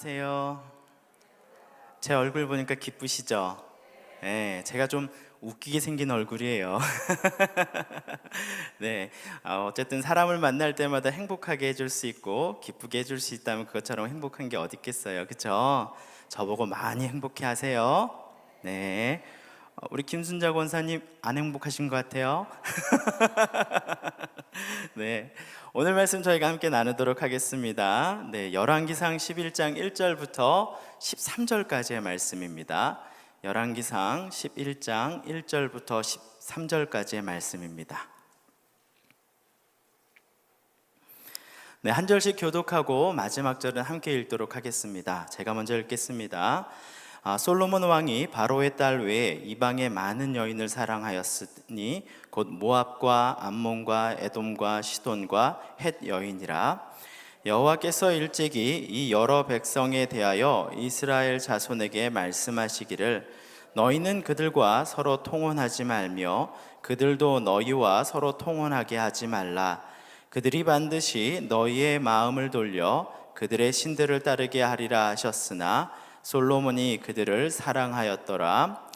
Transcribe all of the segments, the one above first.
안녕하세요. 제 얼굴 보니까 기쁘시죠? 네, 제가 좀 웃기게 생긴 얼굴이에요. 네, 어쨌든 사람을 만날 때마다 행복하게 해줄 수 있고 기쁘게 해줄 수 있다면 그것처럼 행복한 게 어디 있겠어요, 그렇죠? 저보고 많이 행복해 하세요. 네, 우리 김순자 권사님 안 행복하신 것 같아요. 네, 오늘 말씀 저희가 함께 나누도록 하겠습니다. 네, 열왕기상 11장 1절부터 13절까지의 말씀입니다. 열왕기상 11장 1절부터 13절까지의 말씀입니다. 네, 한 절씩 교독하고 마지막 절은 함께 읽도록 하겠습니다. 제가 먼저 읽겠습니다. 솔로몬 왕이 바로의 딸 외에 이방의 많은 여인을 사랑하였으니 곧 모압과 암몬과 에돔과 시돈과 헷 여인이라. 여호와께서 일찍이 이 여러 백성에 대하여 이스라엘 자손에게 말씀하시기를 너희는 그들과 서로 통혼하지 말며 그들도 너희와 서로 통혼하게 하지 말라. 그들이 반드시 너희의 마음을 돌려 그들의 신들을 따르게 하리라 하셨으나 솔로몬이 그들을 사랑하였더라.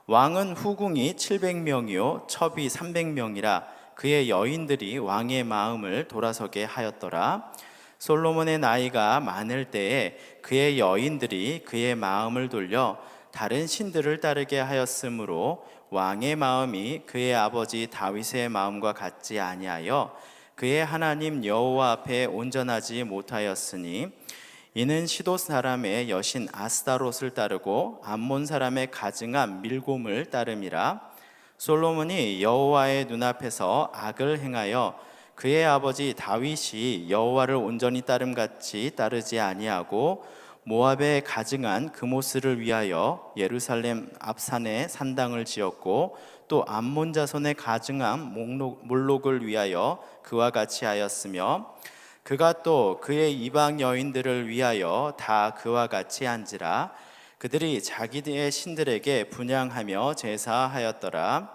왕은 후궁이 700명이요 첩이 300명이라 그의 여인들이 왕의 마음을 돌아서게 하였더라. 솔로몬의 나이가 많을 때에 그의 여인들이 그의 마음을 돌려 다른 신들을 따르게 하였으므로 왕의 마음이 그의 아버지 다윗의 마음과 같지 아니하여 그의 하나님 여호와 앞에 온전하지 못하였으니 이는 시도 사람의 여신 아스타롯을 따르고 암몬 사람의 가증한 밀곰을 따름이라. 솔로몬이 여호와의 눈앞에서 악을 행하여 그의 아버지 다윗이 여호와를 온전히 따름같이 따르지 아니하고 모압의 가증한 그모스를 위하여 예루살렘 앞산에 산당을 지었고 또 암몬 자손의 가증한 몰록을 위하여 그와 같이 하였으며 그가 또 그의 이방 여인들을 위하여 다 그와 같이 한지라. 그들이 자기들의 신들에게 분향하며 제사하였더라.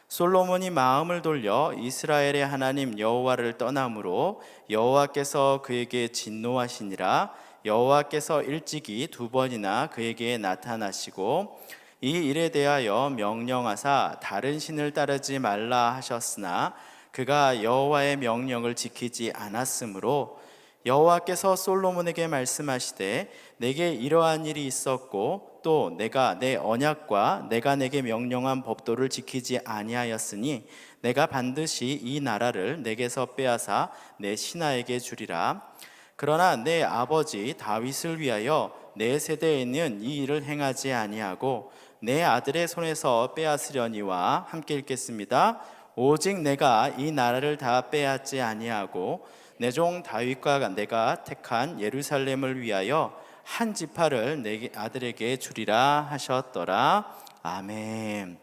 솔로몬이 마음을 돌려 이스라엘의 하나님 여호와를 떠나므로 여호와께서 그에게 진노하시니라. 여호와께서 일찍이 2번이나 그에게 나타나시고 이 일에 대하여 명령하사 다른 신을 따르지 말라 하셨으나 그가 여호와의 명령을 지키지 않았으므로 여호와께서 솔로몬에게 말씀하시되 내게 이러한 일이 있었고 또 내가 내 언약과 내가 내게 명령한 법도를 지키지 아니하였으니 내가 반드시 이 나라를 내게서 빼앗아 내 신하에게 주리라. 그러나 내 아버지 다윗을 위하여 내 세대에는 이 일을 행하지 아니하고 내 아들의 손에서 빼앗으려니와. 함께 읽겠습니다. 오직 내가 이 나라를 다 빼앗지 아니하고 내 종 다윗과 내가 택한 예루살렘을 위하여 한 지파를 내 아들에게 주리라 하셨더라. 아멘.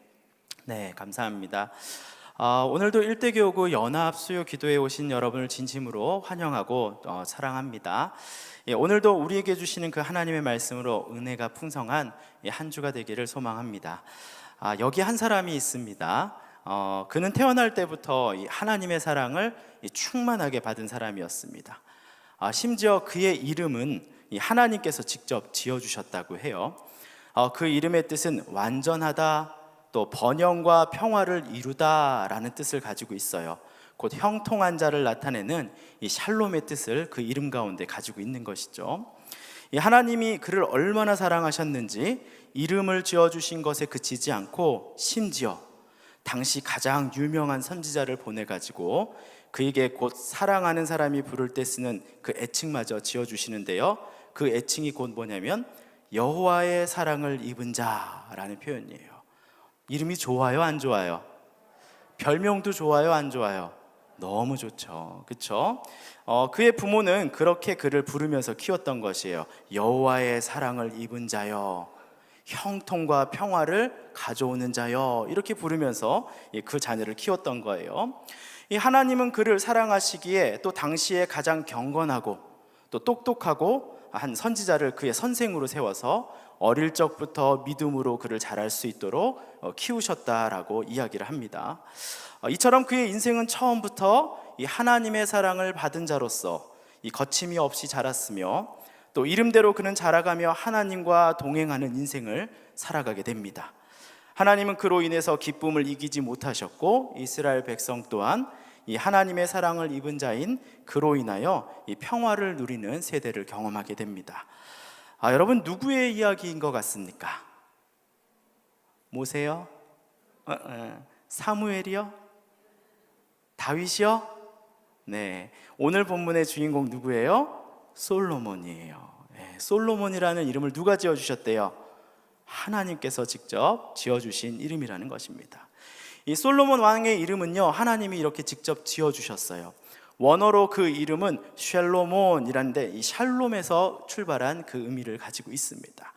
네, 감사합니다. 오늘도 일대교구 연합수요 기도에 오신 여러분을 진심으로 환영하고 사랑합니다. 오늘도 우리에게 주시는 그 하나님의 말씀으로 은혜가 풍성한 한 주가 되기를 소망합니다. 여기 한 사람이 있습니다. 그는 태어날 때부터 이 하나님의 사랑을 충만하게 받은 사람이었습니다. 심지어 그의 이름은 이 하나님께서 직접 지어주셨다고 해요. 그 이름의 뜻은 완전하다, 또 번영과 평화를 이루다라는 뜻을 가지고 있어요. 곧 형통한 자를 나타내는 이 샬롬의 뜻을 그 이름 가운데 가지고 있는 것이죠. 이 하나님이 그를 얼마나 사랑하셨는지 이름을 지어주신 것에 그치지 않고 심지어 당시 가장 유명한 선지자를 보내가지고 그에게 곧 사랑하는 사람이 부를 때 쓰는 그 애칭마저 지어주시는데요, 그 애칭이 곧 뭐냐면 여호와의 사랑을 입은 자라는 표현이에요. 이름이 좋아요, 안 좋아요? 별명도 좋아요, 안 좋아요? 너무 좋죠, 그렇죠? 그의 부모는 그렇게 그를 부르면서 키웠던 것이에요. 여호와의 사랑을 입은 자여, 형통과 평화를 가져오는 자여, 이렇게 부르면서 그 자녀를 키웠던 거예요. 이 하나님은 그를 사랑하시기에 또 당시에 가장 경건하고 또 똑똑하고 한 선지자를 그의 선생으로 세워서 어릴 적부터 믿음으로 그를 자랄 수 있도록 키우셨다라고 이야기를 합니다. 이처럼 그의 인생은 처음부터 이 하나님의 사랑을 받은 자로서 이 거침이 없이 자랐으며 또 이름대로 그는 자라가며 하나님과 동행하는 인생을 살아가게 됩니다. 하나님은 그로 인해서 기쁨을 이기지 못하셨고 이스라엘 백성 또한 이 하나님의 사랑을 입은 자인 그로 인하여 이 평화를 누리는 세대를 경험하게 됩니다. 여러분, 누구의 이야기인 것 같습니까? 모세요? 사무엘이요? 다윗이요? 네, 오늘 본문의 주인공 누구예요? 솔로몬이에요. 솔로몬이라는 이름을 누가 지어주셨대요? 하나님께서 직접 지어주신 이름이라는 것입니다. 이 솔로몬 왕의 이름은요, 하나님이 이렇게 직접 지어주셨어요. 원어로 그 이름은 샬로몬이라는데 이 샬롬에서 출발한 그 의미를 가지고 있습니다.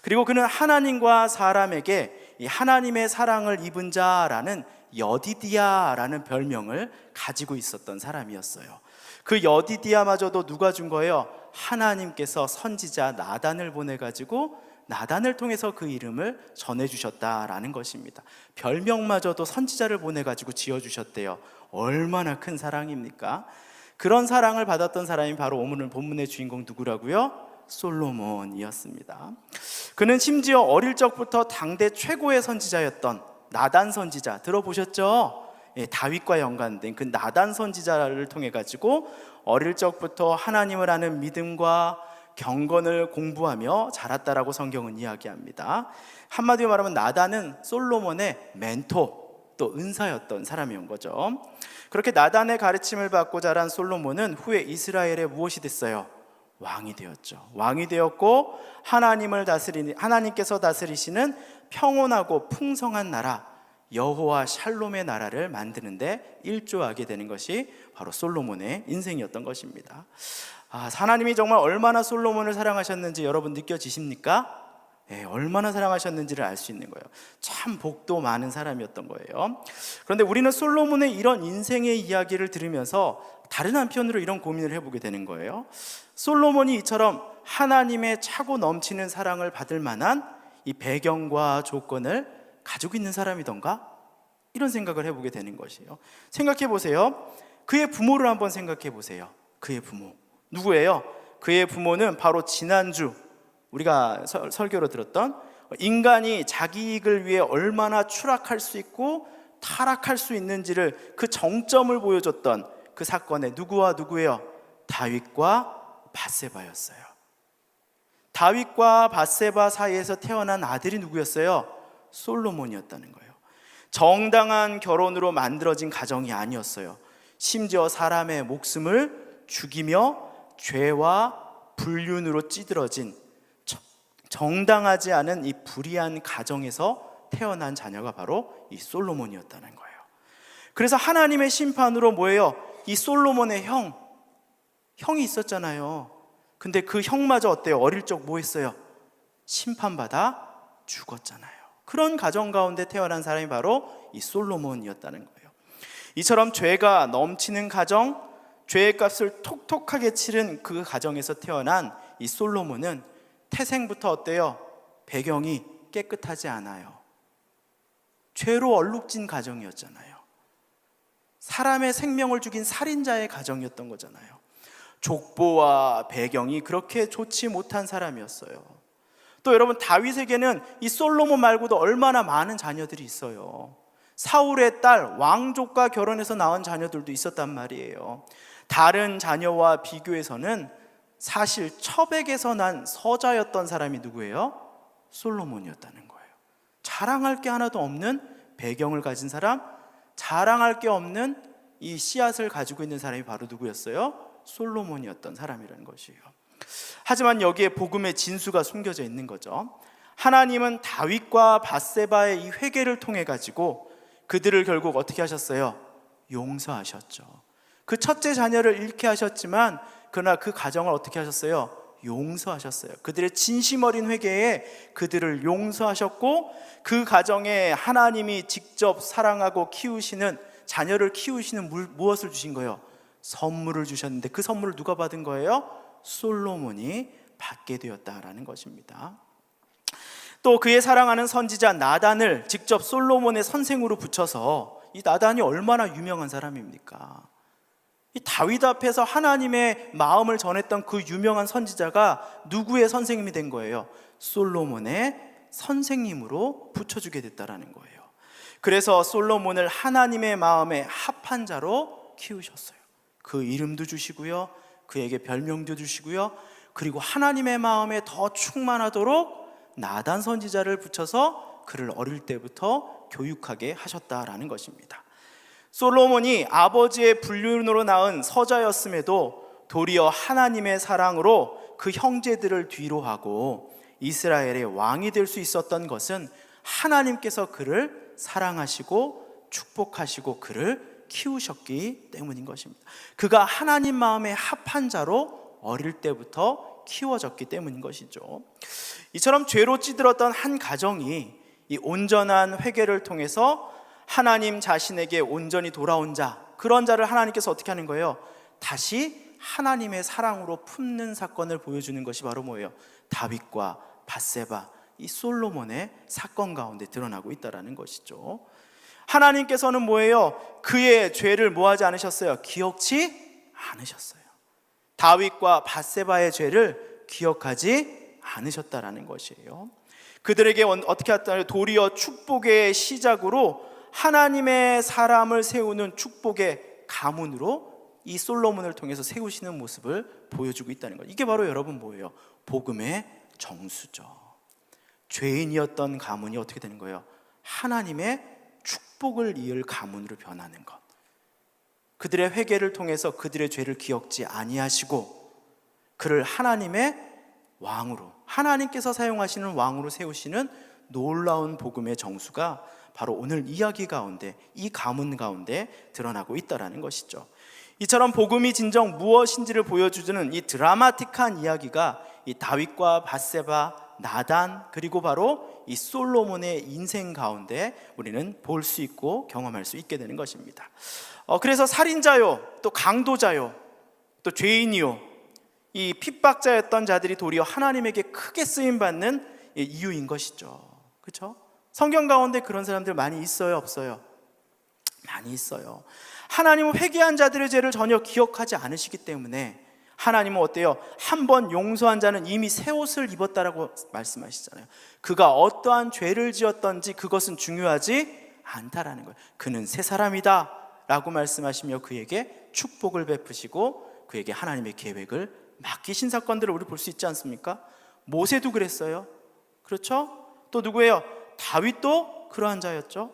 그리고 그는 하나님과 사람에게 이 하나님의 사랑을 입은 자라는 여디디아라는 별명을 가지고 있었던 사람이었어요. 그 여디디아마저도 누가 준 거예요? 하나님께서 선지자 나단을 보내가지고 나단을 통해서 그 이름을 전해주셨다라는 것입니다. 별명마저도 선지자를 보내가지고 지어주셨대요. 얼마나 큰 사랑입니까? 그런 사랑을 받았던 사람이 바로 오늘 본문의 주인공 누구라고요? 솔로몬이었습니다. 그는 심지어 어릴 적부터 당대 최고의 선지자였던 나단 선지자 들어보셨죠? 다윗과 연관된 그 나단 선지자를 통해 가지고 어릴 적부터 하나님을 아는 믿음과 경건을 공부하며 자랐다라고 성경은 이야기합니다. 한마디로 말하면 나단은 솔로몬의 멘토 또 은사였던 사람이온 거죠. 그렇게 나단의 가르침을 받고 자란 솔로몬은 후에 이스라엘에 무엇이 됐어요? 왕이 되었죠. 왕이 되었고 하나님께서 다스리시는 평온하고 풍성한 나라 여호와 샬롬의 나라를 만드는데 일조하게 되는 것이 바로 솔로몬의 인생이었던 것입니다. 하나님이 정말 얼마나 솔로몬을 사랑하셨는지 여러분 느껴지십니까? 얼마나 사랑하셨는지를 알 수 있는 거예요. 참 복도 많은 사람이었던 거예요. 그런데 우리는 솔로몬의 이런 인생의 이야기를 들으면서 다른 한편으로 이런 고민을 해보게 되는 거예요. 솔로몬이 이처럼 하나님의 차고 넘치는 사랑을 받을 만한 이 배경과 조건을 가지고 있는 사람이던가? 이런 생각을 해보게 되는 것이에요. 생각해 보세요. 그의 부모를 한번 생각해 보세요. 그의 부모 누구예요? 그의 부모는 바로 지난주 우리가 설교로 들었던 인간이 자기 이익을 위해 얼마나 추락할 수 있고 타락할 수 있는지를 그 정점을 보여줬던 그 사건의 누구와 누구예요? 다윗과 밧세바였어요. 다윗과 밧세바 사이에서 태어난 아들이 누구였어요? 솔로몬이었다는 거예요. 정당한 결혼으로 만들어진 가정이 아니었어요. 심지어 사람의 목숨을 죽이며 죄와 불륜으로 찌들어진 정당하지 않은 이 불의한 가정에서 태어난 자녀가 바로 이 솔로몬이었다는 거예요. 그래서 하나님의 심판으로 뭐예요? 이 솔로몬의 형이 있었잖아요. 근데 그 형마저 어때요? 어릴 적 뭐 했어요? 심판받아 죽었잖아요. 그런 가정 가운데 태어난 사람이 바로 이 솔로몬이었다는 거예요. 이처럼 죄가 넘치는 가정, 죄의 값을 톡톡하게 치른 그 가정에서 태어난 이 솔로몬은 태생부터 어때요? 배경이 깨끗하지 않아요. 죄로 얼룩진 가정이었잖아요. 사람의 생명을 죽인 살인자의 가정이었던 거잖아요. 족보와 배경이 그렇게 좋지 못한 사람이었어요. 또 여러분, 다윗에게는 이 솔로몬 말고도 얼마나 많은 자녀들이 있어요. 사울의 딸 왕족과 결혼해서 낳은 자녀들도 있었단 말이에요. 다른 자녀와 비교해서는 사실 첩에게서 난 서자였던 사람이 누구예요? 솔로몬이었다는 거예요. 자랑할 게 하나도 없는 배경을 가진 사람, 자랑할 게 없는 이 씨앗을 가지고 있는 사람이 바로 누구였어요? 솔로몬이었던 사람이라는 것이에요. 하지만 여기에 복음의 진수가 숨겨져 있는 거죠. 하나님은 다윗과 밧세바의 이 회개를 통해 가지고 그들을 결국 어떻게 하셨어요? 용서하셨죠. 그 첫째 자녀를 잃게 하셨지만 그러나 그 가정을 어떻게 하셨어요? 용서하셨어요. 그들의 진심 어린 회개에 그들을 용서하셨고 그 가정에 하나님이 직접 사랑하고 키우시는 자녀를 키우시는 무엇을 주신 거예요? 선물을 주셨는데 그 선물을 누가 받은 거예요? 솔로몬이 받게 되었다라는 것입니다. 또 그의 사랑하는 선지자 나단을 직접 솔로몬의 선생으로 붙여서 이 나단이 얼마나 유명한 사람입니까? 이 다윗 앞에서 하나님의 마음을 전했던 그 유명한 선지자가 누구의 선생님이 된 거예요? 솔로몬의 선생님으로 붙여주게 됐다라는 거예요. 그래서 솔로몬을 하나님의 마음에 합한 자로 키우셨어요. 그 이름도 주시고요, 그에게 별명도 주시고요, 그리고 하나님의 마음에 더 충만하도록 나단 선지자를 붙여서 그를 어릴 때부터 교육하게 하셨다라는 것입니다. 솔로몬이 아버지의 불륜으로 낳은 서자였음에도 도리어 하나님의 사랑으로 그 형제들을 뒤로하고 이스라엘의 왕이 될 수 있었던 것은 하나님께서 그를 사랑하시고 축복하시고 그를 키우셨기 때문인 것입니다. 그가 하나님 마음에 합한 자로 어릴 때부터 키워졌기 때문인 것이죠. 이처럼 죄로 찌들었던 한 가정이 이 온전한 회개를 통해서 하나님 자신에게 온전히 돌아온 자, 그런 자를 하나님께서 어떻게 하는 거예요? 다시 하나님의 사랑으로 품는 사건을 보여주는 것이 바로 뭐예요? 다윗과 밧세바, 이 솔로몬의 사건 가운데 드러나고 있다는 것이죠. 하나님께서는 뭐예요? 그의 죄를 뭐하지 않으셨어요? 기억치 않으셨어요. 다윗과 밧세바의 죄를 기억하지 않으셨다라는 것이에요. 그들에게 어떻게 했다면 도리어 축복의 시작으로 하나님의 사람을 세우는 축복의 가문으로 이 솔로몬을 통해서 세우시는 모습을 보여주고 있다는 것. 이게 바로 여러분 뭐예요? 복음의 정수죠. 죄인이었던 가문이 어떻게 되는 거예요? 하나님의 축복을 이을 가문으로 변하는 것. 그들의 회개를 통해서 그들의 죄를 기억지 아니하시고 그를 하나님의 왕으로, 하나님께서 사용하시는 왕으로 세우시는 놀라운 복음의 정수가 바로 오늘 이야기 가운데, 이 가문 가운데 드러나고 있다는 것이죠. 이처럼 복음이 진정 무엇인지를 보여주는 이 드라마틱한 이야기가 이 다윗과 밧세바, 나단, 그리고 바로 이 솔로몬의 인생 가운데 우리는 볼 수 있고 경험할 수 있게 되는 것입니다. 그래서 살인자요, 또 강도자요, 또 죄인이요, 이 핍박자였던 자들이 도리어 하나님에게 크게 쓰임받는 이유인 것이죠. 그렇죠? 성경 가운데 그런 사람들 많이 있어요, 없어요? 많이 있어요. 하나님은 회개한 자들의 죄를 전혀 기억하지 않으시기 때문에 하나님은 어때요? 한 번 용서한 자는 이미 새 옷을 입었다라고 말씀하시잖아요. 그가 어떠한 죄를 지었던지 그것은 중요하지 않다라는 거예요. 그는 새 사람이다 라고 말씀하시며 그에게 축복을 베푸시고 그에게 하나님의 계획을 맡기신 사건들을 우리 볼 수 있지 않습니까? 모세도 그랬어요. 그렇죠? 또 누구예요? 다윗도 그러한 자였죠.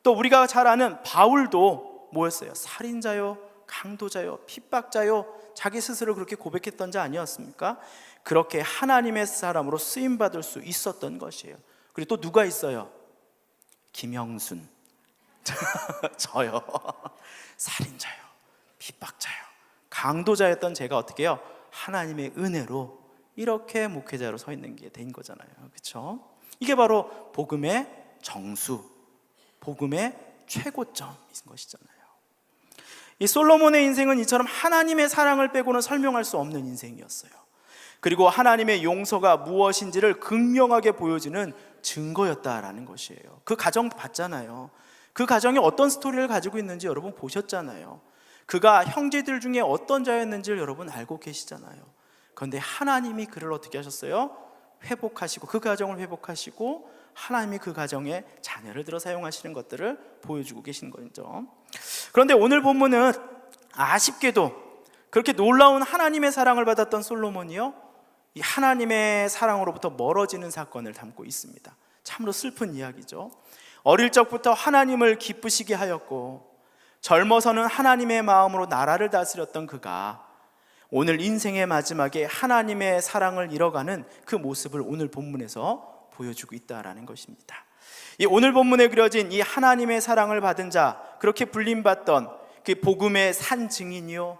또 우리가 잘 아는 바울도 뭐였어요? 살인자요, 강도자요, 핍박자요, 자기 스스로 그렇게 고백했던 자 아니었습니까? 그렇게 하나님의 사람으로 쓰임받을 수 있었던 것이에요. 그리고 또 누가 있어요? 김영순 저요. 살인자요, 핍박자요, 강도자였던 제가 어떻게 해요? 하나님의 은혜로 이렇게 목회자로 서 있는 게 된 거잖아요. 그렇죠? 이게 바로 복음의 정수, 복음의 최고점인 것이잖아요. 이 솔로몬의 인생은 이처럼 하나님의 사랑을 빼고는 설명할 수 없는 인생이었어요. 그리고 하나님의 용서가 무엇인지를 극명하게 보여주는 증거였다라는 것이에요. 그 가정 봤잖아요. 그 가정이 어떤 스토리를 가지고 있는지 여러분 보셨잖아요. 그가 형제들 중에 어떤 자였는지를 여러분 알고 계시잖아요. 그런데 하나님이 그를 어떻게 하셨어요? 회복하시고 그 가정을 회복하시고 하나님이 그 가정에 자녀를 들어 사용하시는 것들을 보여주고 계신 거죠. 그런데 오늘 본문은 아쉽게도 그렇게 놀라운 하나님의 사랑을 받았던 솔로몬이요, 이 하나님의 사랑으로부터 멀어지는 사건을 담고 있습니다. 참으로 슬픈 이야기죠. 어릴 적부터 하나님을 기쁘시게 하였고 젊어서는 하나님의 마음으로 나라를 다스렸던 그가 오늘 인생의 마지막에 하나님의 사랑을 잃어가는 그 모습을 오늘 본문에서 보여주고 있다라는 것입니다. 이 오늘 본문에 그려진 이 하나님의 사랑을 받은 자, 그렇게 불림받던 그 복음의 산 증인이요,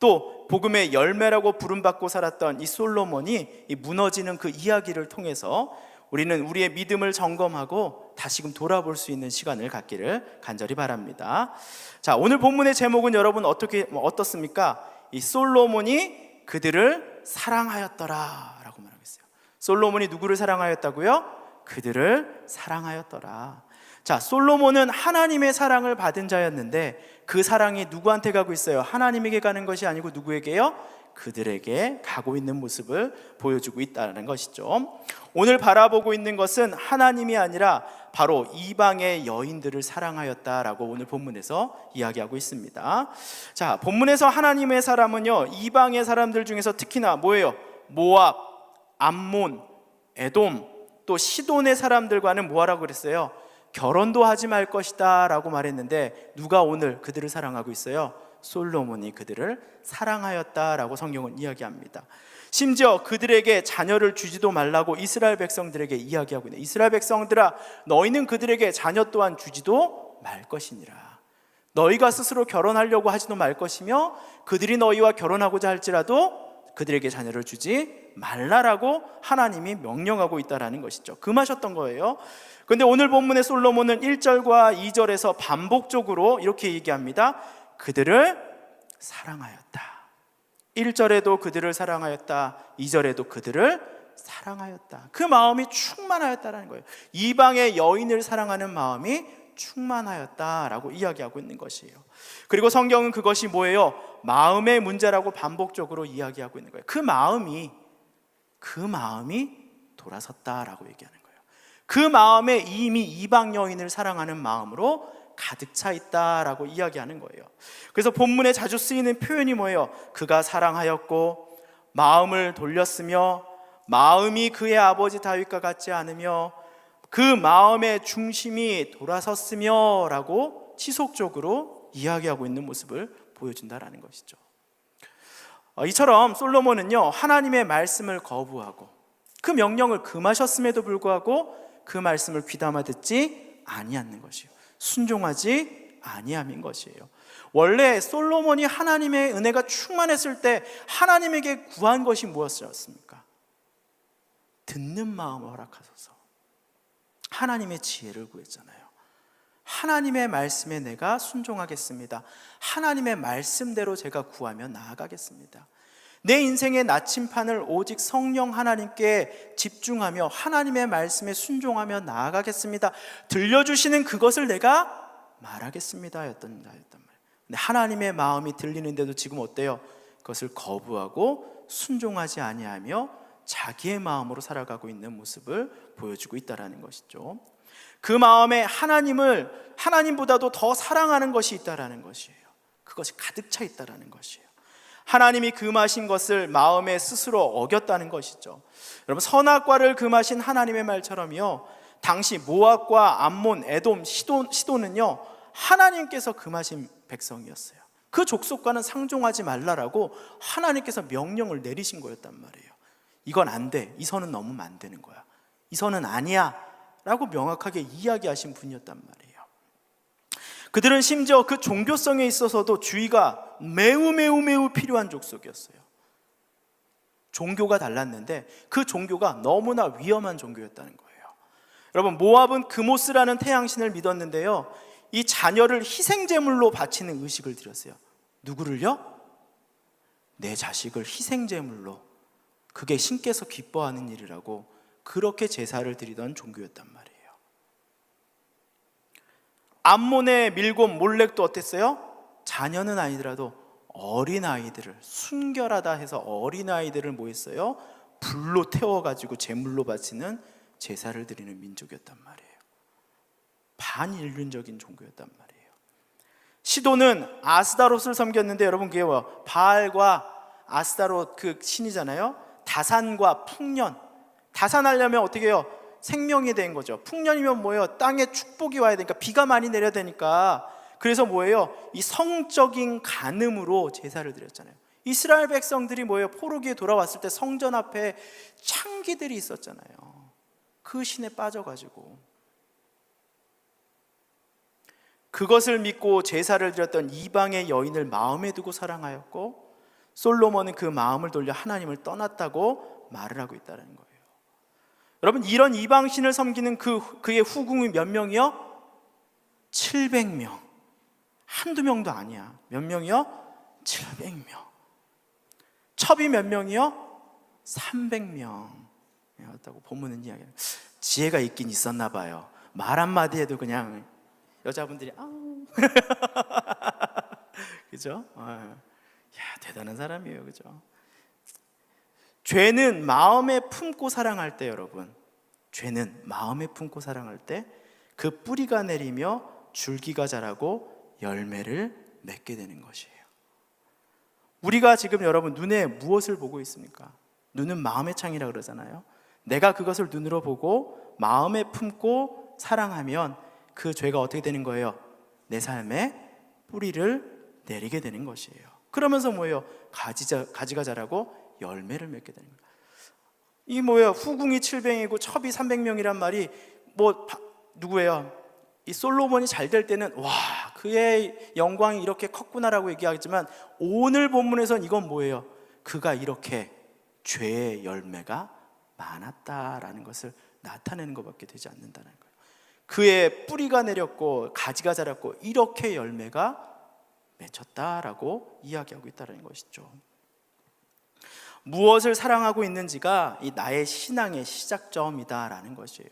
또 복음의 열매라고 부름받고 살았던 이 솔로몬이 이 무너지는 그 이야기를 통해서 우리는 우리의 믿음을 점검하고 다시금 돌아볼 수 있는 시간을 갖기를 간절히 바랍니다. 자, 오늘 본문의 제목은 여러분 어떻습니까? 이 솔로몬이 그들을 사랑하였더라 라고 말하고 있어요. 솔로몬이 누구를 사랑하였다고요? 그들을 사랑하였더라. 자, 솔로몬은 하나님의 사랑을 받은 자였는데 그 사랑이 누구한테 가고 있어요? 하나님에게 가는 것이 아니고 누구에게요? 그들에게 가고 있는 모습을 보여주고 있다는 것이죠. 오늘 바라보고 있는 것은 하나님이 아니라 바로 이방의 여인들을 사랑하였다라고 오늘 본문에서 이야기하고 있습니다. 자, 본문에서 하나님의 사람은요, 이방의 사람들 중에서 특히나 뭐예요? 모압, 암몬, 에돔, 또 시돈의 사람들과는 뭐하라고 그랬어요? 결혼도 하지 말 것이다 라고 말했는데 누가 오늘 그들을 사랑하고 있어요? 솔로몬이 그들을 사랑하였다라고 성경은 이야기합니다. 심지어 그들에게 자녀를 주지도 말라고 이스라엘 백성들에게 이야기하고 있네. 이스라엘 백성들아, 너희는 그들에게 자녀 또한 주지도 말 것이니라. 너희가 스스로 결혼하려고 하지도 말 것이며 그들이 너희와 결혼하고자 할지라도 그들에게 자녀를 주지 말라라고 하나님이 명령하고 있다라는 것이죠. 금하셨던 거예요. 그런데 오늘 본문의 솔로몬은 1절과 2절에서 반복적으로 이렇게 얘기합니다. 그들을 사랑하였다. 1절에도 그들을 사랑하였다. 2절에도 그들을 사랑하였다. 그 마음이 충만하였다라는 거예요. 이방의 여인을 사랑하는 마음이 충만하였다라고 이야기하고 있는 것이에요. 그리고 성경은 그것이 뭐예요? 마음의 문제라고 반복적으로 이야기하고 있는 거예요. 그 마음이 돌아섰다라고 얘기하는 거예요. 그 마음에 이미 이방 여인을 사랑하는 마음으로 가득 차 있다라고 이야기하는 거예요. 그래서 본문에 자주 쓰이는 표현이 뭐예요? 그가 사랑하였고 마음을 돌렸으며 마음이 그의 아버지 다윗과 같지 않으며 그 마음의 중심이 돌아섰으며 라고 지속적으로 이야기하고 있는 모습을 보여준다라는 것이죠. 이처럼 솔로몬은요, 하나님의 말씀을 거부하고 그 명령을 금하셨음에도 불구하고 그 말씀을 귀담아 듣지 아니하는 것이요, 순종하지 아니함인 것이에요. 원래 솔로몬이 하나님의 은혜가 충만했을 때 하나님에게 구한 것이 무엇이었습니까? 듣는 마음을 허락하소서. 하나님의 지혜를 구했잖아요. 하나님의 말씀에 내가 순종하겠습니다. 하나님의 말씀대로 제가 구하며 나아가겠습니다. 내 인생의 나침판을 오직 성령 하나님께 집중하며 하나님의 말씀에 순종하며 나아가겠습니다. 들려주시는 그것을 내가 말하겠습니다 였단 말이에요. 근데 하나님의 마음이 들리는데도 지금 어때요? 그것을 거부하고 순종하지 아니하며 자기의 마음으로 살아가고 있는 모습을 보여주고 있다는 것이죠. 그 마음에 하나님보다도 더 사랑하는 것이 있다는 것이에요. 그것이 가득 차 있다는 것이에요. 하나님이 금하신 것을 마음에 스스로 어겼다는 것이죠. 여러분, 선악과를 금하신 하나님의 말처럼요, 당시 모압과 암몬, 에돔, 시돈은요 하나님께서 금하신 백성이었어요. 그 족속과는 상종하지 말라라고 하나님께서 명령을 내리신 거였단 말이에요. 이건 안 돼, 이 선은 넘으면 안 되는 거야, 이 선은 아니야 라고 명확하게 이야기하신 분이었단 말이에요. 그들은 심지어 그 종교성에 있어서도 주의가 매우 필요한 족속이었어요. 종교가 달랐는데 그 종교가 너무나 위험한 종교였다는 거예요. 여러분, 모압은 그모스라는 태양신을 믿었는데요, 이 자녀를 희생제물로 바치는 의식을 드렸어요. 누구를요? 내 자식을 희생제물로, 그게 신께서 기뻐하는 일이라고 그렇게 제사를 드리던 종교였단 말이에요. 암몬의 밀곰 몰렉도 어땠어요? 자녀는 아니더라도 어린아이들을, 순결하다 해서 어린아이들을 뭐 했어요? 불로 태워가지고 제물로 바치는 제사를 드리는 민족이었단 말이에요. 반인륜적인 종교였단 말이에요. 시돈은 아스다롯을 섬겼는데 여러분, 그게 뭐 바알과 아스다롯 그 신이잖아요. 다산과 풍년, 다산하려면 어떻게 해요? 생명이 된 거죠. 풍년이면 뭐예요? 땅에 축복이 와야 되니까, 비가 많이 내려야 되니까, 그래서 뭐예요? 이 성적인 간음으로 제사를 드렸잖아요. 이스라엘 백성들이 뭐예요? 포로기에 돌아왔을 때 성전 앞에 창기들이 있었잖아요. 그 신에 빠져가지고 그것을 믿고 제사를 드렸던 이방의 여인을 마음에 두고 사랑하였고, 솔로몬은 그 마음을 돌려 하나님을 떠났다고 말을 하고 있다는 거예요. 여러분, 이런 이방신을 섬기는 그의 후궁이 몇 명이요? 700명. 한두 명도 아니야. 몇 명이요? 700명. 첩이 몇 명이요? 300명. 였다고 본문은 이야기해요. 지혜가 있긴 있었나 봐요. 말 한마디 해도 그냥 여자분들이 아우 그죠? 야, 대단한 사람이에요. 그죠? 죄는 마음에 품고 사랑할 때, 여러분, 죄는 마음에 품고 사랑할 때 그 뿌리가 내리며 줄기가 자라고 열매를 맺게 되는 것이에요. 우리가 지금 여러분 눈에 무엇을 보고 있습니까? 눈은 마음의 창이라 그러잖아요. 내가 그것을 눈으로 보고 마음에 품고 사랑하면 그 죄가 어떻게 되는 거예요? 내 삶에 뿌리를 내리게 되는 것이에요. 그러면서 뭐예요? 가지가 자라고 열매를 맺게 되는 거예요. 이 뭐예요? 후궁이 700이고 첩이 300명이란 말이 누구예요? 이 솔로몬이 잘 될 때는 와, 그의 영광이 이렇게 컸구나라고 얘기하겠지만 오늘 본문에선 이건 뭐예요? 그가 이렇게 죄의 열매가 많았다라는 것을 나타내는 것밖에 되지 않는다는 거예요. 그의 뿌리가 내렸고 가지가 자랐고 이렇게 열매가 맺혔다라고 이야기하고 있다는 것이죠. 무엇을 사랑하고 있는지가 이 나의 신앙의 시작점이다라는 것이에요.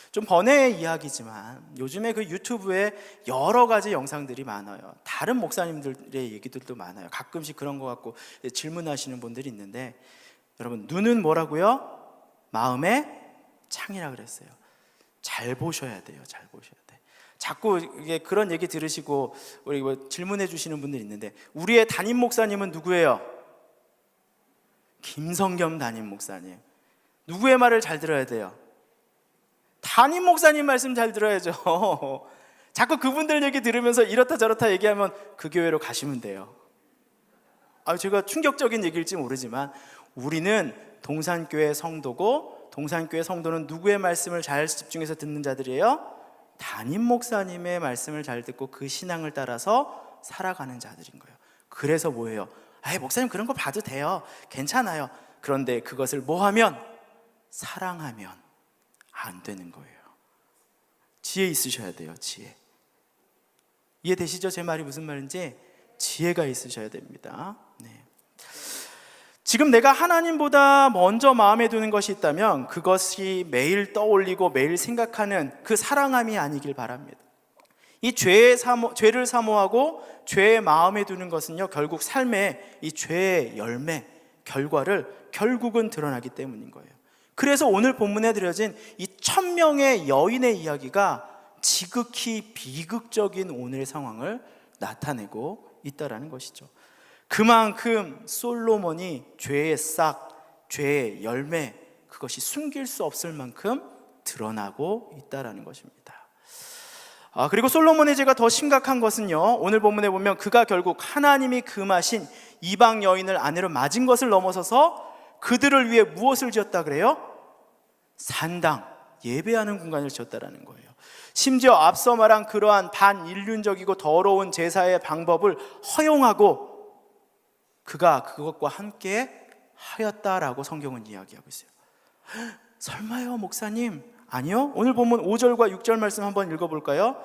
좀 번외의 이야기지만 요즘에 그 유튜브에 여러 가지 영상들이 많아요. 다른 목사님들의 얘기들도 많아요. 가끔씩 그런 거 갖고 질문하시는 분들이 있는데, 여러분, 눈은 뭐라고요? 마음의 창이라 그랬어요. 잘 보셔야 돼요. 잘 보셔야 돼. 자꾸 이게 그런 얘기 들으시고 우리 질문해 주시는 분들이 있는데, 우리의 담임 목사님은 누구예요? 김성겸 담임 목사님. 누구의 말을 잘 들어야 돼요? 담임 목사님 말씀 잘 들어야죠. 자꾸 그분들 얘기 들으면서 이렇다 저렇다 얘기하면 그 교회로 가시면 돼요. 제가 충격적인 얘기일지 모르지만 우리는 동산교회 성도고, 동산교회 성도는 누구의 말씀을 잘 집중해서 듣는 자들이에요? 담임 목사님의 말씀을 잘 듣고 그 신앙을 따라서 살아가는 자들인 거예요. 그래서 뭐예요? 목사님 그런 거 봐도 돼요. 괜찮아요. 그런데 그것을 뭐하면? 사랑하면 안 되는 거예요. 지혜 있으셔야 돼요. 지혜. 이해되시죠? 제 말이 무슨 말인지? 지혜가 있으셔야 됩니다. 네. 지금 내가 하나님보다 먼저 마음에 두는 것이 있다면 그것이 매일 떠올리고 매일 생각하는 그 사랑함이 아니길 바랍니다. 이 죄를 사모하고 죄의 마음에 두는 것은요, 결국 삶의 이 죄의 열매, 결과를 결국은 드러나기 때문인 거예요. 그래서 오늘 본문에 드려진 이 1000명의 여인의 이야기가 지극히 비극적인 오늘의 상황을 나타내고 있다는 것이죠. 그만큼 솔로몬이 죄의 싹, 죄의 열매, 그것이 숨길 수 없을 만큼 드러나고 있다는 것입니다. 그리고 솔로몬의 죄가 더 심각한 것은요, 오늘 본문에 보면 그가 결국 하나님이 금하신 이방 여인을 아내로 맞은 것을 넘어서서 그들을 위해 무엇을 지었다 그래요? 산당, 예배하는 공간을 지었다라는 거예요. 심지어 앞서 말한 그러한 반인륜적이고 더러운 제사의 방법을 허용하고 그가 그것과 함께 하였다라고 성경은 이야기하고 있어요. 설마요, 목사님? 아니요. 오늘 본문 5절과 6절 말씀 한번 읽어볼까요?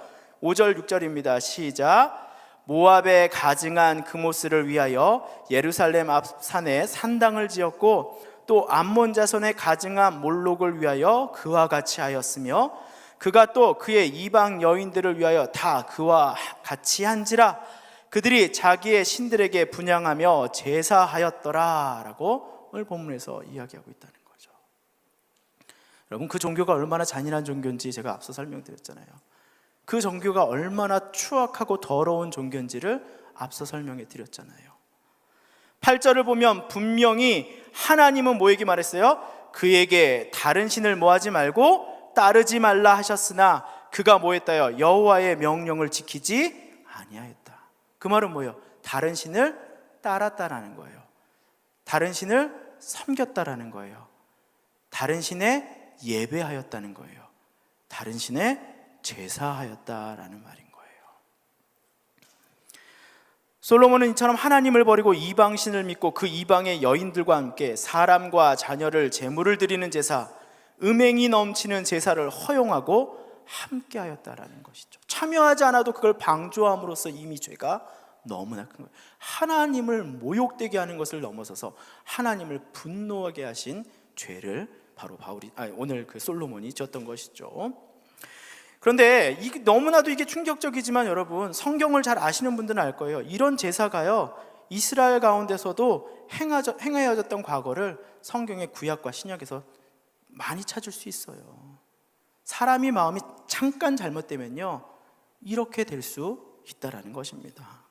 5절 6절입니다. 시작. 모압의 가증한 그모스를 위하여 예루살렘 앞 산에 산당을 지었고 또 암몬 자손의 가증한 몰록을 위하여 그와 같이 하였으며 그가 또 그의 이방 여인들을 위하여 다 그와 같이 한지라 그들이 자기의 신들에게 분향하며 제사하였더라 라고 오늘 본문에서 이야기하고 있다는 거죠. 여러분, 그 종교가 얼마나 잔인한 종교인지 제가 앞서 설명드렸잖아요. 그 종교가 얼마나 추악하고 더러운 종교인지를 앞서 설명해 드렸잖아요. 8절을 보면 분명히 하나님은 뭐에게 말했어요? 그에게 다른 신을 모하지 말고 따르지 말라 하셨으나 그가 뭐했다요? 여호와의 명령을 지키지 아니하였다. 그 말은 뭐예요? 다른 신을 따랐다라는 거예요. 다른 신을 섬겼다라는 거예요. 다른 신에 예배하였다는 거예요. 다른 신에 제사하였다라는 말인 거예요. 솔로몬은 이처럼 하나님을 버리고 이방신을 믿고 그 이방의 여인들과 함께 사람과 자녀를 제물을 드리는 제사, 음행이 넘치는 제사를 허용하고 함께 하였다라는 것이죠. 참여하지 않아도 그걸 방조함으로써 이미 죄가 너무나 큰 거예요. 하나님을 모욕되게 하는 것을 넘어서서 하나님을 분노하게 하신 죄를 바로 오늘 그 솔로몬이 졌던 것이죠. 그런데 너무나도 이게 충격적이지만 여러분, 성경을 잘 아시는 분들은 알 거예요. 이런 제사가요, 이스라엘 가운데서도 행하여졌던 과거를 성경의 구약과 신약에서 많이 찾을 수 있어요. 사람이 마음이 잠깐 잘못되면요, 이렇게 될 수 있다라는 것입니다.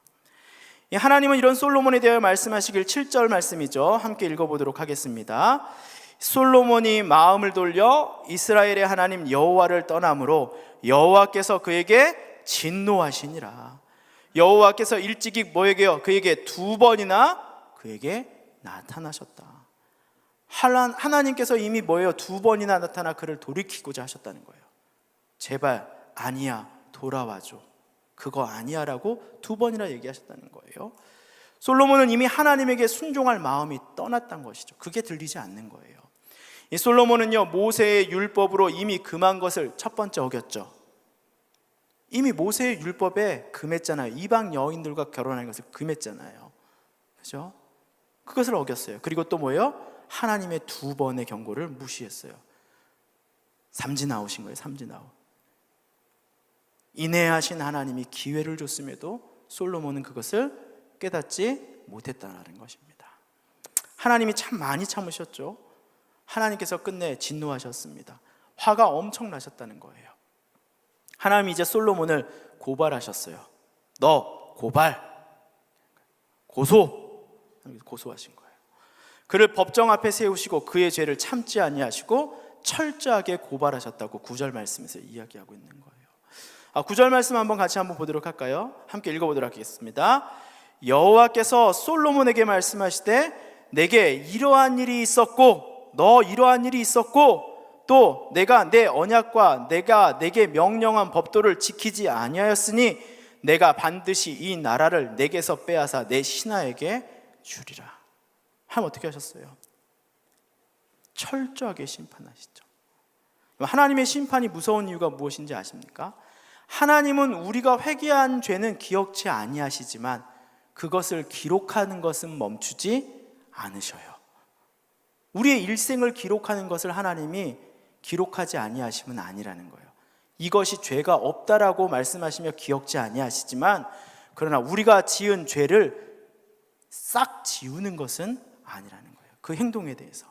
하나님은 이런 솔로몬에 대하여 말씀하시길 7절 말씀이죠. 함께 읽어보도록 하겠습니다. 솔로몬이 마음을 돌려 이스라엘의 하나님 여호와를 떠남으로 여호와께서 그에게 진노하시니라. 여호와께서 일찍이 뭐에게요? 그에게 2번이나 그에게 나타나셨다. 하나님께서 이미 뭐예요? 2번이나 나타나 그를 돌이키고자 하셨다는 거예요. 제발 아니야, 돌아와줘. 그거 아니야 라고 2번이나 얘기하셨다는 거예요. 솔로몬은 이미 하나님에게 순종할 마음이 떠났던 것이죠. 그게 들리지 않는 거예요. 이 솔로몬은요, 모세의 율법으로 이미 금한 것을 첫 번째 어겼죠. 이미 모세의 율법에 금했잖아요. 이방 여인들과 결혼하는 것을 금했잖아요. 그죠? 그것을 어겼어요. 그리고 또 뭐예요? 하나님의 2번의 경고를 무시했어요. 삼진아웃인 거예요. 삼진아웃. 인내하신 하나님이 기회를 줬음에도 솔로몬은 그것을 깨닫지 못했다는 것입니다. 하나님이 참 많이 참으셨죠. 하나님께서 끝내 진노하셨습니다. 화가 엄청 나셨다는 거예요. 하나님이 이제 솔로몬을 고발하셨어요. 너 고발, 고소하신 거예요. 그를 법정 앞에 세우시고 그의 죄를 참지 아니하시고 철저하게 고발하셨다고 9절 말씀에서 이야기하고 있는 거예요. 9절 말씀 같이 보도록 할까요? 함께 읽어보도록 하겠습니다. 여호와께서 솔로몬에게 말씀하시되 내게 이러한 일이 있었고 너 이러한 일이 있었고 또 내가 내 언약과 내가 내게 명령한 법도를 지키지 아니하였으니 내가 반드시 이 나라를 내게서 빼앗아 내 신하에게 주리라. 하나님 어떻게 하셨어요? 철저하게 심판하시죠. 하나님의 심판이 무서운 이유가 무엇인지 아십니까? 하나님은 우리가 회개한 죄는 기억지 아니하시지만 그것을 기록하는 것은 멈추지 않으셔요. 우리의 일생을 기록하는 것을 하나님이 기록하지 아니하시면 아니라는 거예요. 이것이 죄가 없다라고 말씀하시며 기억지 아니하시지만 그러나 우리가 지은 죄를 싹 지우는 것은 아니라는 거예요. 그 행동에 대해서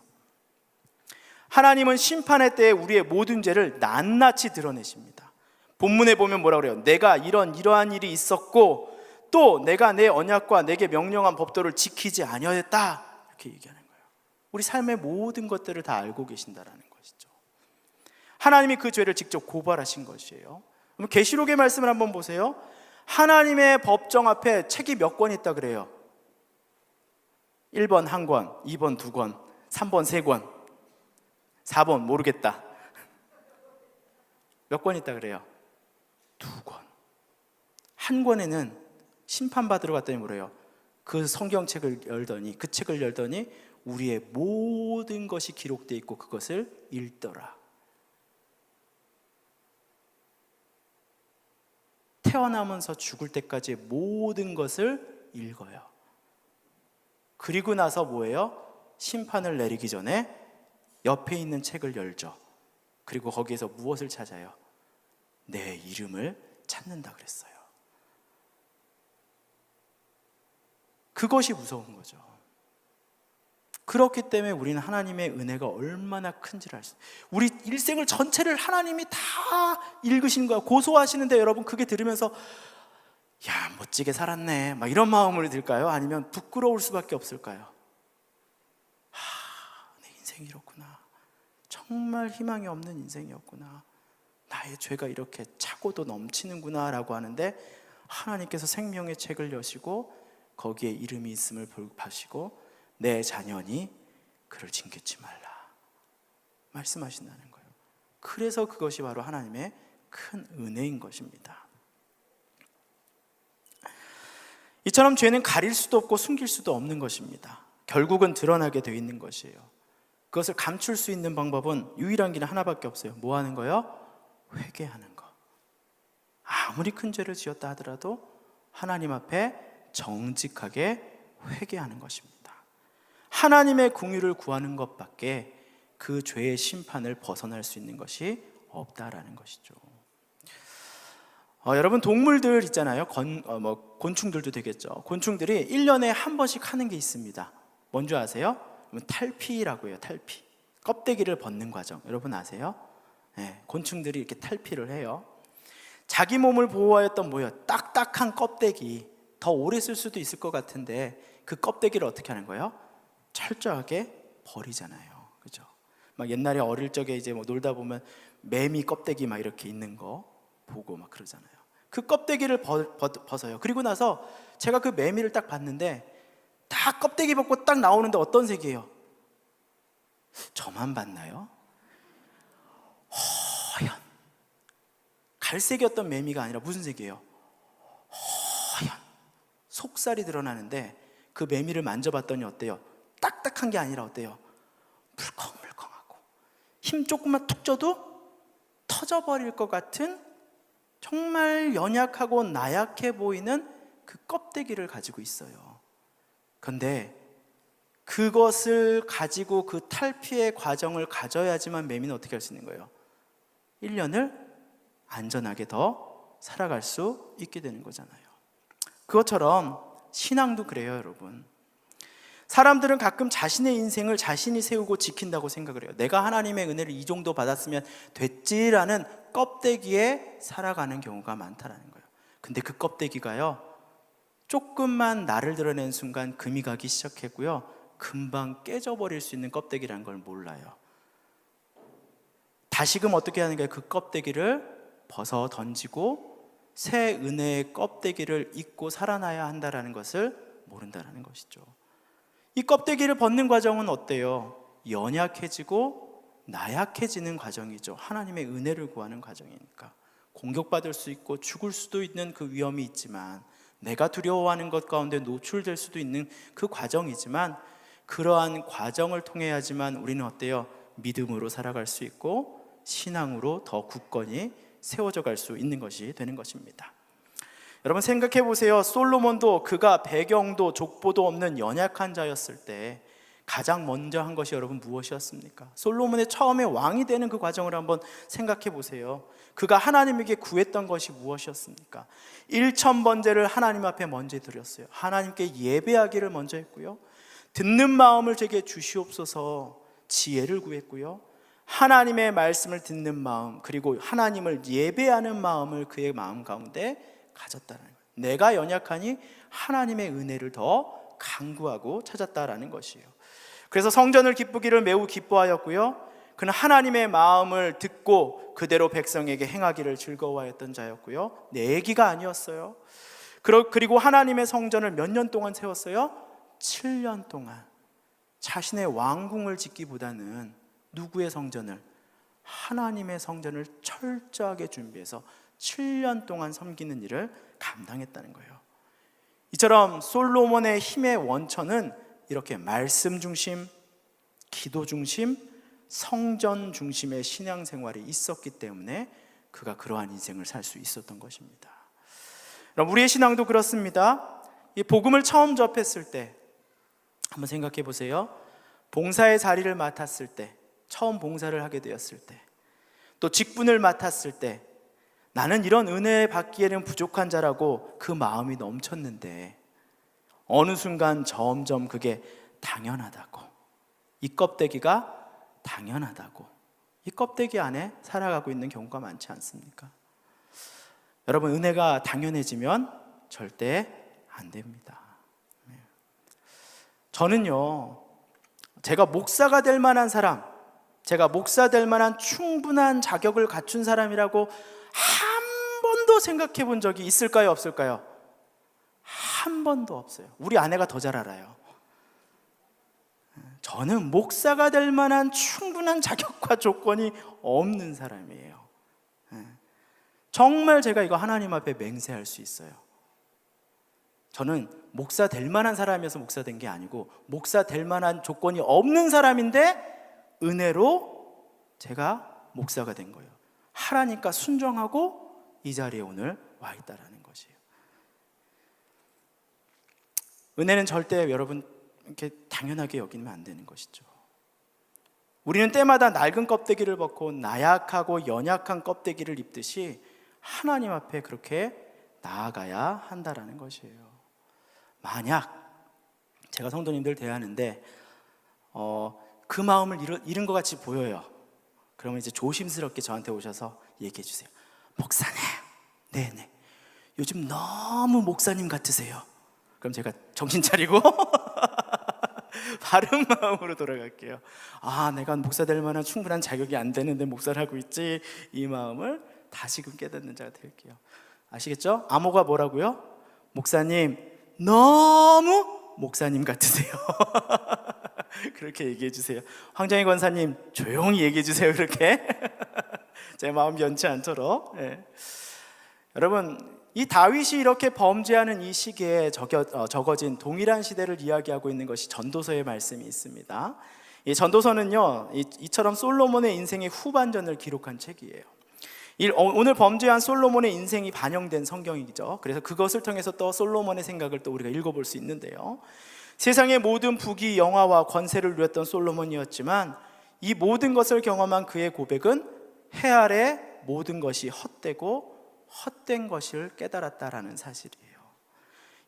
하나님은 심판의 때에 우리의 모든 죄를 낱낱이 드러내십니다. 본문에 보면 뭐라고 그래요? 내가 이러한 일이 있었고 또 내가 내 언약과 내게 명령한 법도를 지키지 아니하였다, 이렇게 얘기하는 거예요. 우리 삶의 모든 것들을 다 알고 계신다라는 것이죠. 하나님이 그 죄를 직접 고발하신 것이에요. 그럼 계시록의 말씀을 한번 보세요. 하나님의 법정 앞에 책이 몇 권 있다 그래요? 1번 1권, 2번 2권, 3번 3권, 4번 모르겠다. 몇 권 있다 그래요? 2권. 한 권에는 심판받으러 갔더니 뭐래요? 그 성경책을 열더니, 그 책을 열더니 우리의 모든 것이 기록되어 있고 그것을 읽더라. 태어나면서 죽을 때까지 모든 것을 읽어요. 그리고 나서 뭐예요? 심판을 내리기 전에 옆에 있는 책을 열죠. 그리고 거기에서 무엇을 찾아요? 내 이름을 찾는다 그랬어요. 그것이 무서운 거죠. 그렇기 때문에 우리는 하나님의 은혜가 얼마나 큰지를 알 수 있어요. 우리 일생을 전체를 하나님이 다 읽으신 거야. 고소하시는데 여러분 그게 들으면서 야, 멋지게 살았네, 막 이런 마음을 들까요? 아니면 부끄러울 수밖에 없을까요? 내 인생이 이렇구나. 정말 희망이 없는 인생이었구나. 나의 죄가 이렇게 차고도 넘치는구나 라고 하는데 하나님께서 생명의 책을 여시고 거기에 이름이 있음을 보시고 내 자녀니 그를 징계치 말라 말씀하신다는 거예요. 그래서 그것이 바로 하나님의 큰 은혜인 것입니다. 이처럼 죄는 가릴 수도 없고 숨길 수도 없는 것입니다. 결국은 드러나게 되어 있는 것이에요. 그것을 감출 수 있는 방법은 유일한 길은 하나밖에 없어요. 뭐 하는 거요? 회개하는 것. 아무리 큰 죄를 지었다 하더라도 하나님 앞에 정직하게 회개하는 것입니다. 하나님의 공의를 구하는 것밖에 그 죄의 심판을 벗어날 수 있는 것이 없다라는 것이죠. 여러분 동물들 있잖아요. 곤충들도 되겠죠. 곤충들이 1년에 한 번씩 하는 게 있습니다. 뭔지 아세요? 탈피라고 해요. 탈피. 껍데기를 벗는 과정. 여러분 아세요? 네, 곤충들이 이렇게 탈피를 해요. 자기 몸을 보호하였던 딱딱한 껍데기, 더 오래 쓸 수도 있을 것 같은데 그 껍데기를 어떻게 하는 거예요? 철저하게 버리잖아요. 그죠? 막 옛날에 어릴 적에 이제 놀다 보면 매미 껍데기 막 이렇게 있는 거 보고 막 그러잖아요. 그 껍데기를 벗어요. 그리고 나서 제가 그 매미를 딱 봤는데 다 껍데기 벗고 딱 나오는데 어떤 색이에요? 저만 봤나요? 허연, 갈색이었던 매미가 아니라 무슨 색이에요? 허연, 속살이 드러나는데 그 매미를 만져봤더니 어때요? 딱딱한 게 아니라 어때요? 물컹물컹하고 힘 조금만 툭 줘도 터져버릴 것 같은 정말 연약하고 나약해 보이는 그 껍데기를 가지고 있어요. 그런데 그것을 가지고 그 탈피의 과정을 가져야지만 매미는 어떻게 할 수 있는 거예요? 1년을 안전하게 더 살아갈 수 있게 되는 거잖아요. 그것처럼 신앙도 그래요, 여러분. 사람들은 가끔 자신의 인생을 자신이 세우고 지킨다고 생각을 해요. 내가 하나님의 은혜를 이 정도 받았으면 됐지라는 껍데기에 살아가는 경우가 많다라는 거예요. 근데 그 껍데기가요, 조금만 나를 드러낸 순간 금이 가기 시작했고요, 금방 깨져버릴 수 있는 껍데기라는 걸 몰라요. 다시금 어떻게 하는 거예요? 그 껍데기를 벗어 던지고 새 은혜의 껍데기를 입고 살아나야 한다는 것을 모른다는 것이죠. 이 껍데기를 벗는 과정은 어때요? 연약해지고 나약해지는 과정이죠. 하나님의 은혜를 구하는 과정이니까. 공격받을 수 있고 죽을 수도 있는 그 위험이 있지만, 내가 두려워하는 것 가운데 노출될 수도 있는 그 과정이지만, 그러한 과정을 통해야지만 우리는 어때요? 믿음으로 살아갈 수 있고 신앙으로 더 굳건히 세워져 갈 수 있는 것이 되는 것입니다. 여러분 생각해 보세요. 솔로몬도 그가 배경도 족보도 없는 연약한 자였을 때 가장 먼저 한 것이 여러분 무엇이었습니까? 솔로몬의 처음에 왕이 되는 그 과정을 한번 생각해 보세요. 그가 하나님에게 구했던 것이 무엇이었습니까? 1,000번제를 하나님 앞에 먼저 드렸어요. 하나님께 예배하기를 먼저 했고요, 듣는 마음을 제게 주시옵소서 지혜를 구했고요, 하나님의 말씀을 듣는 마음, 그리고 하나님을 예배하는 마음을 그의 마음 가운데 가졌다는 거예요. 내가 연약하니 하나님의 은혜를 더 간구하고 찾았다라는 것이에요. 그래서 성전을 기쁘기를 매우 기뻐하였고요, 그는 하나님의 마음을 듣고 그대로 백성에게 행하기를 즐거워하였던 자였고요, 내 얘기가 아니었어요. 그리고 하나님의 성전을 몇 년 동안 세웠어요? 7년 동안. 자신의 왕궁을 짓기보다는 누구의 성전을? 하나님의 성전을 철저하게 준비해서 7년 동안 섬기는 일을 감당했다는 거예요. 이처럼 솔로몬의 힘의 원천은 이렇게 말씀 중심, 기도 중심, 성전 중심의 신앙생활이 있었기 때문에 그가 그러한 인생을 살 수 있었던 것입니다. 그럼 우리의 신앙도 그렇습니다. 이 복음을 처음 접했을 때 한번 생각해 보세요. 봉사의 자리를 맡았을 때, 처음 봉사를 하게 되었을 때, 또 직분을 맡았을 때, 나는 이런 은혜 받기에는 부족한 자라고 그 마음이 넘쳤는데 어느 순간 점점 그게 당연하다고, 이 껍데기가 당연하다고, 이 껍데기 안에 살아가고 있는 경우가 많지 않습니까? 여러분, 은혜가 당연해지면 절대 안 됩니다. 저는요, 제가 목사가 될 만한 사람, 제가 목사 될 만한 충분한 자격을 갖춘 사람이라고 한 번도 생각해 본 적이 있을까요, 없을까요? 한 번도 없어요. 우리 아내가 더 잘 알아요. 저는 목사가 될 만한 충분한 자격과 조건이 없는 사람이에요. 정말 제가 이거 하나님 앞에 맹세할 수 있어요. 저는 목사 될 만한 사람이어서 목사 된 게 아니고 목사 될 만한 조건이 없는 사람인데 은혜로 제가 목사가 된 거예요. 하라니까 순종하고 이 자리에 오늘 와 있다라는 것이에요. 은혜는 절대 여러분 이렇게 당연하게 여기면 안 되는 것이죠. 우리는 때마다 낡은 껍데기를 벗고 나약하고 연약한 껍데기를 입듯이 하나님 앞에 그렇게 나아가야 한다라는 것이에요. 만약 제가 성도님들 대하는데 그 마음을 잃은 것 같이 보여요. 그러면 이제 조심스럽게 저한테 오셔서 얘기해 주세요. 목사님, 네네, 요즘 너무 목사님 같으세요. 그럼 제가 정신 차리고 바른 마음으로 돌아갈게요. 아, 내가 목사 될 만한 충분한 자격이 안 되는데 목사를 하고 있지, 이 마음을 다시금 깨닫는 자가 될게요. 아시겠죠? 암호가 뭐라고요? 목사님, 너무 목사님 같으세요. 그렇게 얘기해 주세요. 황정희 권사님, 조용히 얘기해 주세요. 그렇게 제 마음 변치 않도록. 네. 여러분, 이 다윗이 이렇게 범죄하는 이 시기에 적어진 동일한 시대를 이야기하고 있는 것이 전도서의 말씀이 있습니다. 이 전도서는요, 이처럼 솔로몬의 인생의 후반전을 기록한 책이에요. 오늘 범죄한 솔로몬의 인생이 반영된 성경이죠. 그래서 그것을 통해서 또 솔로몬의 생각을 또 우리가 읽어볼 수 있는데요, 세상의 모든 부귀 영화와 권세를 누렸던 솔로몬이었지만 이 모든 것을 경험한 그의 고백은 해 아래 모든 것이 헛되고 헛된 것을 깨달았다라는 사실이에요.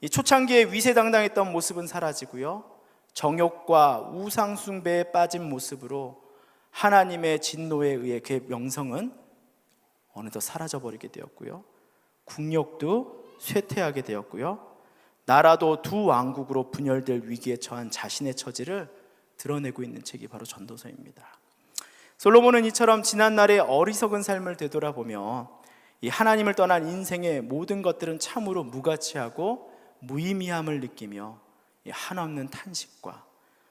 이 초창기에 위세당당했던 모습은 사라지고요, 정욕과 우상 숭배에 빠진 모습으로 하나님의 진노에 의해 그의 명성은 어느덧 사라져버리게 되었고요, 국력도 쇠퇴하게 되었고요, 나라도 두 왕국으로 분열될 위기에 처한 자신의 처지를 드러내고 있는 책이 바로 전도서입니다. 솔로몬은 이처럼 지난날의 어리석은 삶을 되돌아보며 이 하나님을 떠난 인생의 모든 것들은 참으로 무가치하고 무의미함을 느끼며 한없는 탄식과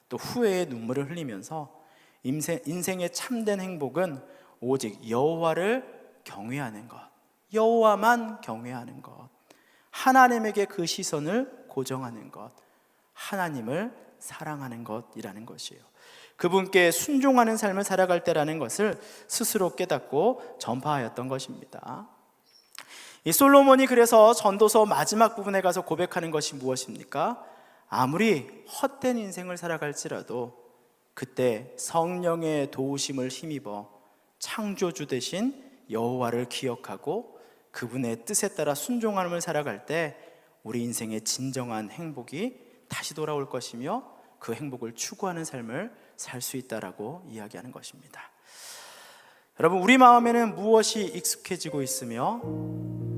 또 후회의 눈물을 흘리면서 인생의 참된 행복은 오직 여호와를 경외하는 것, 여호와만 경외하는 것, 하나님에게 그 시선을 고정하는 것, 하나님을 사랑하는 것이라는 것이에요. 그분께 순종하는 삶을 살아갈 때라는 것을 스스로 깨닫고 전파하였던 것입니다. 이 솔로몬이 그래서 전도서 마지막 부분에 가서 고백하는 것이 무엇입니까? 아무리 헛된 인생을 살아갈지라도 그때 성령의 도우심을 힘입어 창조주 되신 여호와를 기억하고 그분의 뜻에 따라 순종함을 살아갈 때 우리 인생의 진정한 행복이 다시 돌아올 것이며 그 행복을 추구하는 삶을 살 수 있다라고 이야기하는 것입니다. 여러분, 우리 마음에는 무엇이 익숙해지고 있으며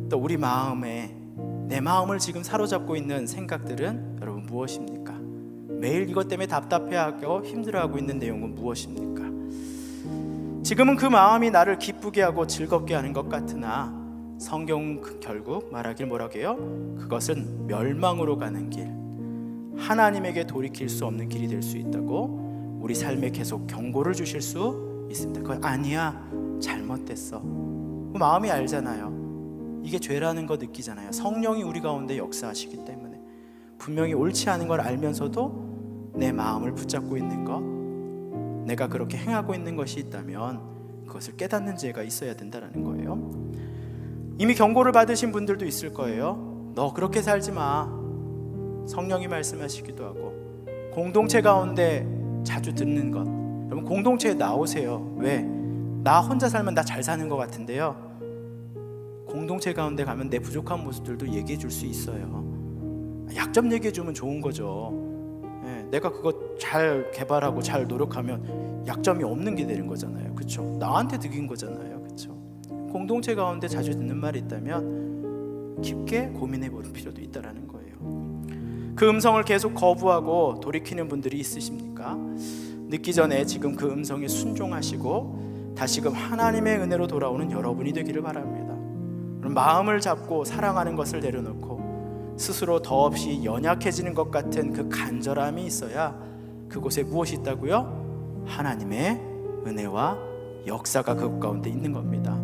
또 우리 마음에 내 마음을 지금 사로잡고 있는 생각들은 여러분 무엇입니까? 매일 이것 때문에 답답해하고 힘들어하고 있는 내용은 무엇입니까? 지금은 그 마음이 나를 기쁘게 하고 즐겁게 하는 것 같으나 성경은 결국 말하길 뭐라고 해요? 그것은 멸망으로 가는 길, 하나님에게 돌이킬 수 없는 길이 될 수 있다고 우리 삶에 계속 경고를 주실 수 있습니다. 그건 아니야, 잘못됐어. 그 마음이 알잖아요. 이게 죄라는 거 느끼잖아요. 성령이 우리 가운데 역사하시기 때문에 분명히 옳지 않은 걸 알면서도 내 마음을 붙잡고 있는 것, 내가 그렇게 행하고 있는 것이 있다면 그것을 깨닫는 죄가 있어야 된다는 거예요. 이미 경고를 받으신 분들도 있을 거예요. 너 그렇게 살지 마. 성령이 말씀하시기도 하고, 공동체 가운데 자주 듣는 것, 여러분 공동체에 나오세요. 왜? 나 혼자 살면 나 잘 사는 것 같은데요, 공동체 가운데 가면 내 부족한 모습들도 얘기해 줄 수 있어요. 약점 얘기해 주면 좋은 거죠. 내가 그거 잘 개발하고 잘 노력하면 약점이 없는 게 되는 거잖아요. 그렇죠? 나한테 득인 거잖아요. 그렇죠? 공동체 가운데 자주 듣는 말이 있다면 깊게 고민해 볼 필요도 있다라는 거예요. 그 음성을 계속 거부하고 돌이키는 분들이 있으십니까? 늦기 전에 지금 그 음성에 순종하시고 다시금 하나님의 은혜로 돌아오는 여러분이 되기를 바랍니다. 마음을 잡고 사랑하는 것을 내려놓고 스스로 더없이 연약해지는 것 같은 그 간절함이 있어야 그곳에 무엇이 있다고요? 하나님의 은혜와 역사가 그곳 가운데 있는 겁니다.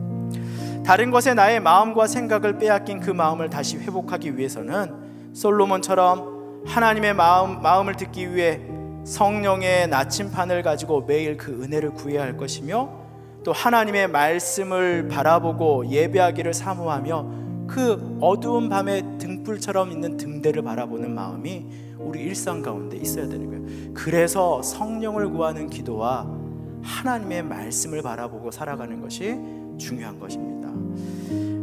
다른 것에 나의 마음과 생각을 빼앗긴 그 마음을 다시 회복하기 위해서는 솔로몬처럼 하나님의 마음을 듣기 위해 성령의 나침판을 가지고 매일 그 은혜를 구해야 할 것이며, 또 하나님의 말씀을 바라보고 예배하기를 사모하며 그 어두운 밤에 등불처럼 있는 등대를 바라보는 마음이 우리 일상 가운데 있어야 되는 거예요. 그래서 성령을 구하는 기도와 하나님의 말씀을 바라보고 살아가는 것이 중요한 것입니다.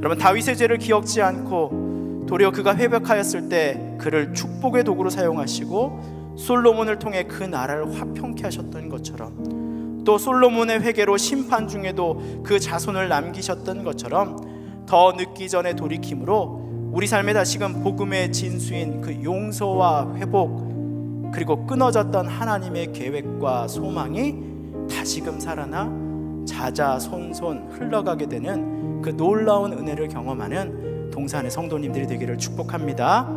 여러분, 다윗의 죄를 기억지 않고 도리어 그가 회복하였을 때 그를 축복의 도구로 사용하시고 솔로몬을 통해 그 나라를 화평케 하셨던 것처럼, 또 솔로몬의 회개로 심판 중에도 그 자손을 남기셨던 것처럼 더 늦기 전에 돌이킴으로 우리 삶에 다시금 복음의 진수인 그 용서와 회복, 그리고 끊어졌던 하나님의 계획과 소망이 다시금 살아나 자자손손 흘러가게 되는 그 놀라운 은혜를 경험하는 동산의 성도님들이 되기를 축복합니다.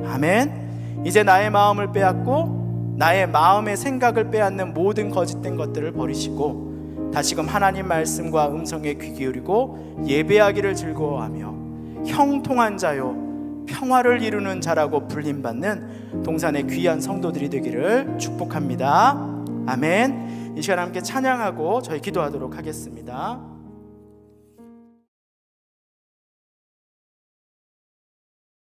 아멘. 이제 나의 마음을 빼앗고 나의 마음의 생각을 빼앗는 모든 거짓된 것들을 버리시고 다시금 하나님 말씀과 음성에 귀 기울이고 예배하기를 즐거워하며 형통한 자요 평화를 이루는 자라고 불림받는 동산의 귀한 성도들이 되기를 축복합니다. 아멘. 이 시간 함께 찬양하고 저희 기도하도록 하겠습니다.